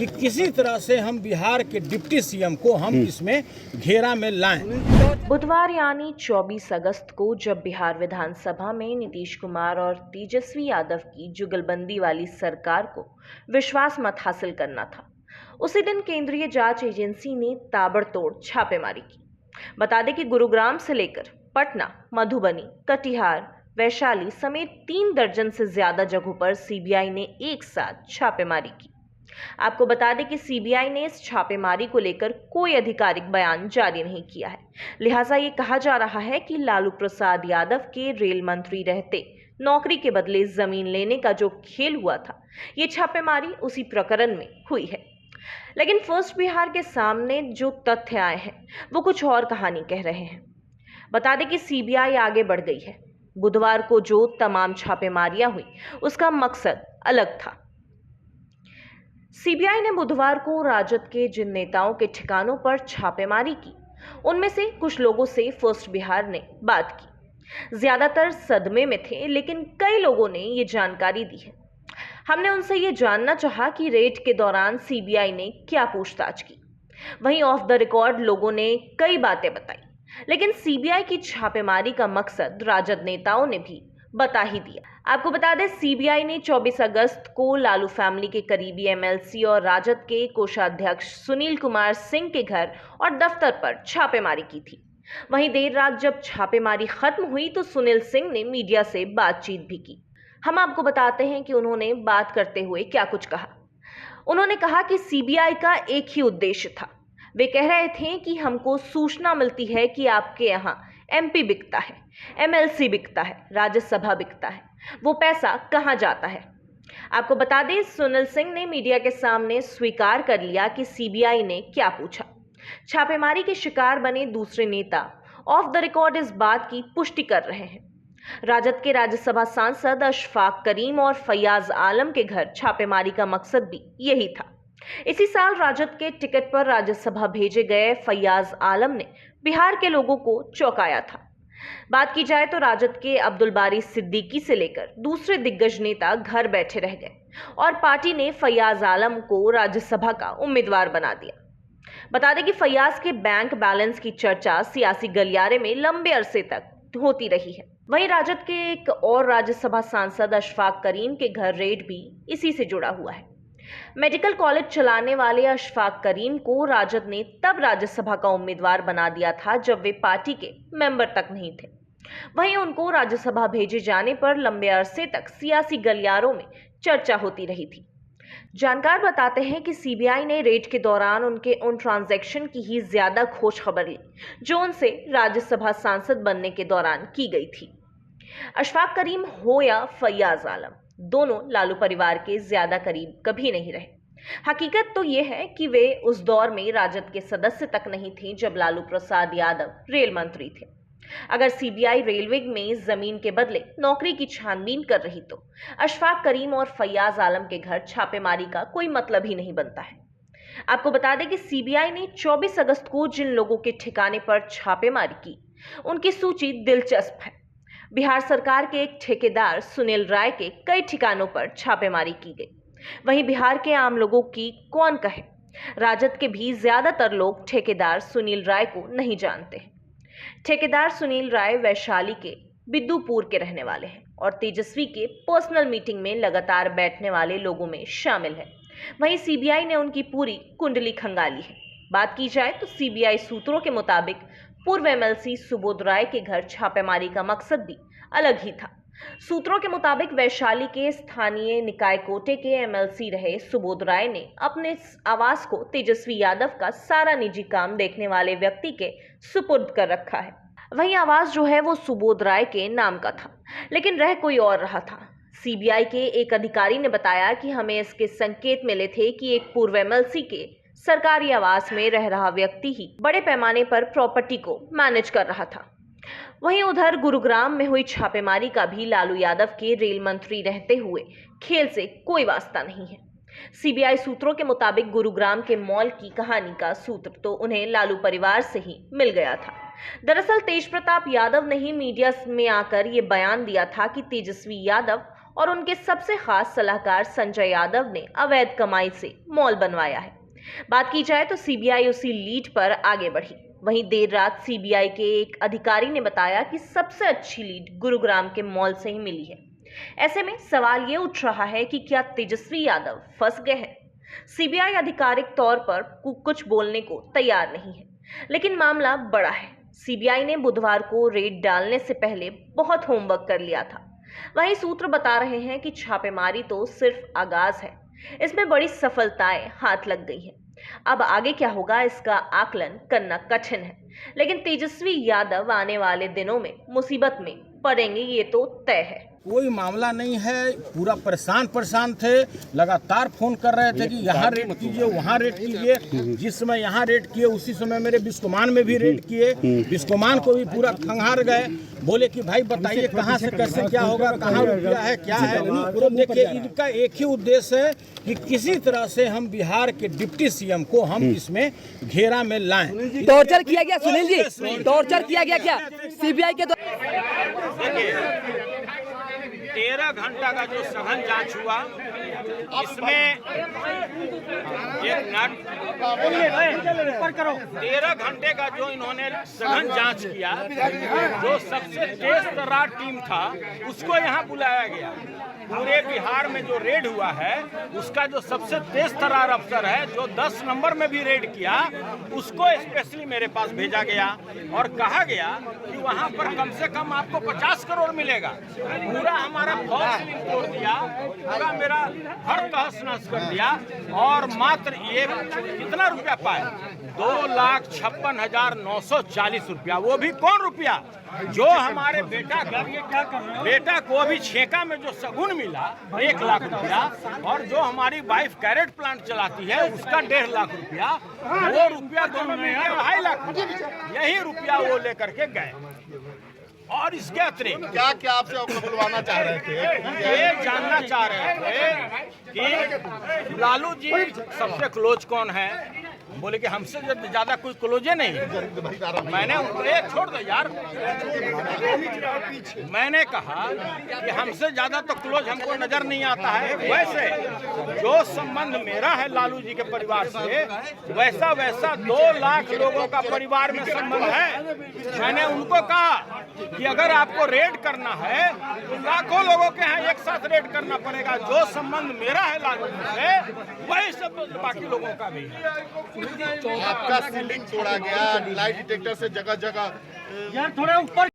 कि किसी तरह से हम बिहार के डिप्टी सीएम को हम इसमें घेरा में लाएं। बुधवार यानी 24 अगस्त को जब बिहार विधानसभा में नीतीश कुमार और तेजस्वी यादव की जुगलबंदी वाली सरकार को विश्वास मत हासिल करना था, उसी दिन केंद्रीय जांच एजेंसी ने ताबड़तोड़ छापेमारी की। बता दें कि गुरुग्राम से लेकर पटना, मधुबनी, कटिहार, वैशाली समेत 3 दर्जन से ज्यादा जगहों पर सीबीआई ने एक साथ छापेमारी की। आपको बता दें कि सीबीआई ने इस छापेमारी को लेकर कोई आधिकारिक बयान जारी नहीं किया है। लिहाजा ये कहा जा रहा है कि लालू प्रसाद यादव के रेल मंत्री रहते नौकरी के बदले जमीन लेने का जो खेल हुआ था, ये छापेमारी उसी प्रकरण में हुई है। लेकिन फर्स्ट बिहार के सामने जो तथ्य आए हैं वो कुछ और कहानी कह रहे हैं। बता दें कि सीबीआई आगे बढ़ गई है। बुधवार को जो तमाम छापेमारियां हुई उसका मकसद अलग था। सीबीआई ने बुधवार को राजद के जिन नेताओं के ठिकानों पर छापेमारी की, उनमें से कुछ लोगों से फर्स्ट बिहार ने बात की। ज्यादातर सदमे में थे, लेकिन कई लोगों ने ये जानकारी दी है। हमने उनसे ये जानना चाहा कि रेड के दौरान सीबीआई ने क्या पूछताछ की। वहीं ऑफ द रिकॉर्ड लोगों ने कई बातें बताई, लेकिन सीबीआई की छापेमारी का मकसद राजद नेताओं ने भी बता ही दिया। आपको बता दें, सीबीआई ने 24 अगस्त को लालू फैमिली के करीबी एमएलसी और राजद के कोषाध्यक्ष सुनील कुमार सिंह के घर और दफ्तर पर छापेमारी की थी। वहीं देर रात जब छापेमारी खत्म हुई तो सुनील सिंह ने मीडिया से बातचीत भी की। हम आपको बताते हैं कि उन्होंने बात करते हुए क्या कुछ कहा। उन्होंने कहा कि सीबीआई का एक ही उद्देश्य था। वे कह रहे थे कि हमको सूचना मिलती है कि आपके यहाँ एमपी बिकता है, एमएलसी बिकता है, राज्यसभा बिकता है, वो पैसा कहां जाता है। आपको बता दें, सुनील सिंह ने मीडिया के सामने स्वीकार कर लिया कि सीबीआई ने क्या पूछा। छापेमारी के शिकार बने दूसरे नेता ऑफ द रिकॉर्ड इस बात की पुष्टि कर रहे हैं। राजद के राज्यसभा सांसद अशफाक करीम और फैयाज आलम के घर छापेमारी का मकसद भी यही था। इसी साल राजद के टिकट पर राज्यसभा भेजे गए फैयाज आलम ने बिहार के लोगों को चौंकाया था। बात की जाए तो राजद के अब्दुल बारी सिद्दीकी से लेकर दूसरे दिग्गज नेता घर बैठे रह गए और पार्टी ने फैयाज आलम को राज्यसभा का उम्मीदवार बना दिया। बता दें कि फैयाज के बैंक बैलेंस की चर्चा सियासी गलियारे में लंबे अरसे तक होती रही है। वहीं राजद के एक और राज्यसभा सांसद अशफाक करीम के घर रेड भी इसी से जुड़ा हुआ है। मेडिकल कॉलेज चलाने वाले अशफाक करीम को राजद ने तब राज्यसभा का उम्मीदवार बना दिया था जब वे पार्टी के मेंबर तक नहीं थे। वहीं उनको राज्यसभा भेजे जाने पर लंबे अरसे तक सियासी गलियारों में चर्चा होती रही थी। जानकार बताते हैं कि सीबीआई ने रेड के दौरान उनके उन ट्रांजैक्शन की ही ज्यादा खोज खबर ली जो उनसे राज्यसभा सांसद बनने के दौरान की गई थी। अशफाक करीम हो या फैयाज आलम, दोनों लालू परिवार के ज्यादा करीब कभी नहीं रहे। हकीकत तो यह है कि वे उस दौर में राजद के सदस्य तक नहीं थे जब लालू प्रसाद यादव रेल मंत्री थे। अगर सीबीआई रेलवे में जमीन के बदले नौकरी की छानबीन कर रही तो अशफाक करीम और फैयाज आलम के घर छापेमारी का कोई मतलब ही नहीं बनता है। आपको बता दें कि सीबीआई ने 24 अगस्त को जिन लोगों के ठिकाने पर छापेमारी की, उनकी सूची दिलचस्प है। बिहार सरकार के एक ठेकेदार सुनील राय के कई ठिकानों पर छापेमारी की गई। वहीं बिहार के आम लोगों की कौन कहे, राजद के भी ज्यादातर लोग ठेकेदार सुनील राय को नहीं जानते हैं। ठेकेदार सुनील राय वैशाली के बिद्दुपुर के रहने वाले हैं और तेजस्वी के पर्सनल मीटिंग में लगातार बैठने वाले लोगों में शामिल है। वहीं सीबीआई ने उनकी पूरी कुंडली खंगाली है। बात की जाए तो सीबीआई सूत्रों के मुताबिक पूर्व एमएलसी सुबोध राय के घर छापेमारी का मकसद भी अलग ही था। सूत्रों के मुताबिक वैशाली के स्थानीय निकाय कोटे के एमएलसी रहे सुबोध राय ने अपने आवास को तेजस्वी यादव का सारा निजी काम देखने वाले व्यक्ति के सुपुर्द कर रखा है। वहीं आवास जो है वो सुबोध राय के नाम का था, लेकिन रह कोई और रहा था। सीबीआई के एक अधिकारी ने बताया कि हमें इसके संकेत मिले थे कि एक पूर्व एमएलसी के सरकारी आवास में रह रहा व्यक्ति ही बड़े पैमाने पर प्रॉपर्टी को मैनेज कर रहा था। वहीं उधर गुरुग्राम में हुई छापेमारी का भी लालू यादव के रेल मंत्री रहते हुए खेल से कोई वास्ता नहीं है। सीबीआई सूत्रों के मुताबिक गुरुग्राम के मॉल की कहानी का सूत्र तो उन्हें लालू परिवार से ही मिल गया था। दरअसल तेज प्रताप यादव ने ही मीडिया में आकर ये बयान दिया था कि तेजस्वी यादव और उनके सबसे खास सलाहकार संजय यादव ने अवैध कमाई से मॉल बनवाया है। बात की जाए तो सीबीआई उसी लीड पर आगे बढ़ी। वहीं देर रात सीबीआई के एक अधिकारी ने बताया कि सबसे अच्छी लीड गुरुग्राम के मॉल से ही मिली है। ऐसे में सवाल ये उठ रहा है कि क्या तेजस्वी यादव फंस गए हैं? सीबीआई आधिकारिक तौर पर कुछ बोलने को तैयार नहीं है, लेकिन मामला बड़ा है। सीबीआई ने बुधवार को रेड डालने से पहले बहुत होमवर्क कर लिया था। वहीं सूत्र बता रहे हैं कि छापेमारी तो सिर्फ आगाज है, इसमें बड़ी सफलताएं हाथ लग गई हैं। अब आगे क्या होगा इसका आकलन करना कठिन है, लेकिन तेजस्वी यादव आने वाले दिनों में मुसीबत में पड़ेंगे ये तो तय है। कोई मामला नहीं है, पूरा परेशान थे, लगातार फोन कर रहे थे कि यहाँ रेड कीजिए, वहाँ रेड कीजिए। जिस समय यहाँ रेड किए उसी समय मेरे बिस्कोमान में भी रेड किए। बिस्कोमान को भी पूरा खंगार गए, बोले कि भाई बताइए कहाँ से कैसे क्या होगा, कहाँ रुपया है, क्या है। तो देखिए इनका एक ही उद्देश्य है कि किसी तरह से हम बिहार के डिप्टी सीएम को हम इसमें घेरा में लाएं। टॉर्चर किया गया सुनील जी, टॉर्चर किया गया क्या सीबीआई के द्वारा? 13 घंटा का जो सघन जांच हुआ, इसमें एक मिनट 13 घंटे का जो इन्होंने सघन जांच किया, जो सबसे तेज तर्रार टीम था उसको यहाँ बुलाया गया। पूरे बिहार में जो रेड हुआ है उसका जो सबसे तेज तर्रार अफसर है, जो 10 नंबर में भी रेड किया, उसको स्पेशली मेरे पास भेजा गया और कहा गया कि वहाँ पर कम से कम आपको 50 करोड़ मिलेगा। पूरा हमारा फौज तोड़ दिया, पूरा मेरा हर तहस नहस कर दिया और मात्र ये कितना रुपया पाए? 2,56,940 रुपया। वो भी कौन रुपया? जो हमारे बेटा को अभी छेका में जो सगुन मिला 1 लाख रुपया, और जो हमारी वाइफ कैरेट प्लांट चलाती है उसका 1.5 लाख रुपया, वो रुपया दोनों में 2.5 लाख रुपया, यही रुपया वो लेकर के गए। और इसके अतिरिक्त क्या क्या आपसे बुलवाना चाह रहे थे? ये जानना चाह रहे थे कि लालू जी सबसे क्लोज कौन है। बोले कि हमसे ज्यादा कोई क्लोजे नहीं है। मैंने उनको एक छोड़ दो यार, मैंने कहा कि हमसे ज्यादा तो क्लोज हमको नजर नहीं आता है। वैसे जो संबंध मेरा है लालू जी के परिवार से, वैसा 2 लाख लोगों का परिवार में संबंध है। मैंने उनको कहा कि अगर आपको रेड करना है तो लाखों लोगों के यहाँ एक साथ रेड करना पड़ेगा। जो संबंध मेरा है लालू जी से, वही सब बाकी लोगों का भी है। आपका सीलिंग तोड़ा गया, लाइट डिटेक्टर से जगह जगह यार थोड़ा ऊपर